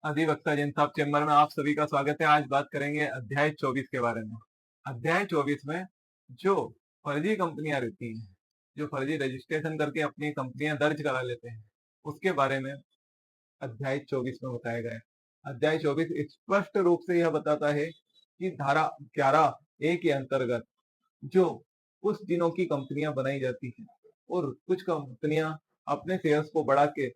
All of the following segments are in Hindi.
अधिवक्ता जिन साहब चैम्बर में आप सभी का स्वागत है। आज बात करेंगे अध्याय 24 के बारे में। अध्याय 24 में जो फर्जी कंपनियां रहती हैं, जो फर्जी रजिस्ट्रेशन करके अपनी कंपनियां दर्ज करा लेते हैं, उसके बारे में अध्याय 24 में बताया गया है। अध्याय 24 स्पष्ट रूप से यह बताता है कि धारा 11 ए के अंतर्गत जो कुछ दिनों की कंपनियां बनाई जाती हैं और कुछ कंपनियां अपने शेयर्स को बढ़ा के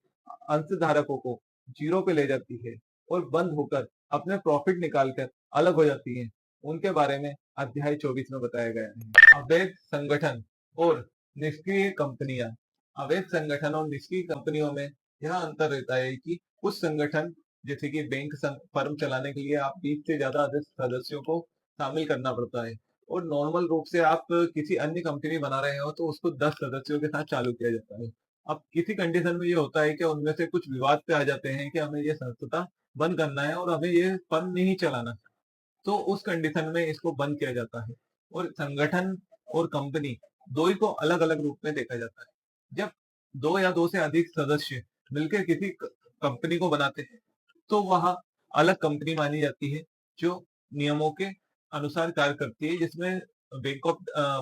अंशधारकों को जीरो पे ले जाती है और बंद होकर अपने प्रॉफिट निकालकर अलग हो जाती है, उनके बारे में अध्याय 24 में बताया गया है। अवैध संगठन और निष्क्रिय कंपनियां। अवैध संगठन और निष्क्रिय कंपनियों में यह अंतर रहता है कि कुछ संगठन जैसे कि बैंक फर्म चलाने के लिए आप 20 से ज्यादा सदस्यों को शामिल करना पड़ता है और नॉर्मल रूप से आप किसी अन्य कंपनी बना रहे हो तो उसको 10 सदस्यों के साथ चालू किया जाता है। अब किसी कंडीशन में ये होता है कि उनमें से कुछ विवाद पे आ जाते हैं कि हमें ये संस्था बंद करना है और हमें ये फर्म नहीं चलाना, तो उस कंडीशन में इसको बंद किया जाता है। और संगठन और कंपनी दो ही को अलग अलग रूप में देखा जाता है। जब दो या दो से अधिक सदस्य मिलकर किसी कंपनी को बनाते हैं तो वह अलग कंपनी मानी जाती है जो नियमों के अनुसार कार्य करती है, जिसमें bank of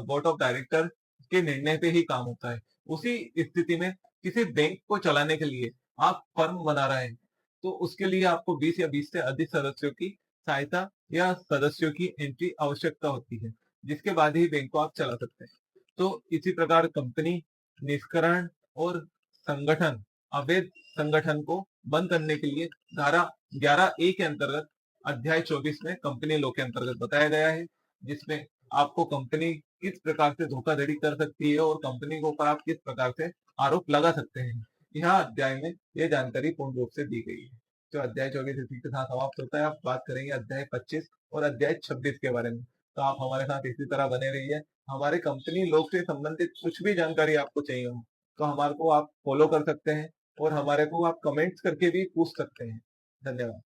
board of director के निर्णय पे ही काम होता है। उसी स्थिति में किसी बैंक को चलाने के लिए आप फर्म बना रहे हैं तो उसके लिए आपको 20 या 20 से अधिक सदस्यों की सहायता या सदस्यों की एंट्री आवश्यकता होती है, जिसके बाद ही बैंक को आप चला सकते हैं। तो इसी प्रकार कंपनी निष्करण और संगठन, अवैध संगठन को बंद करने के लिए धारा 11 ए के अंतर्गत अध्याय 24 में कंपनी लॉ के अंतर्गत बताया गया है, जिसमें आपको कंपनी किस प्रकार से धोखाधड़ी कर सकती है और कंपनी के ऊपर आप किस प्रकार से आरोप लगा सकते हैं। यहाँ अध्याय में यह जानकारी पूर्ण रूप से दी गई है। तो अध्याय 24 इसी के साथ समाप्त होता है। आप बात करेंगे अध्याय 25 और अध्याय 26 के बारे में। तो आप हमारे साथ इसी तरह बने रहिए। हमारे कंपनी लोग से संबंधित कुछ भी जानकारी आपको चाहिए हो तो हमारे को आप फॉलो कर सकते हैं और हमारे को आप कमेंट्स करके भी पूछ सकते हैं। धन्यवाद।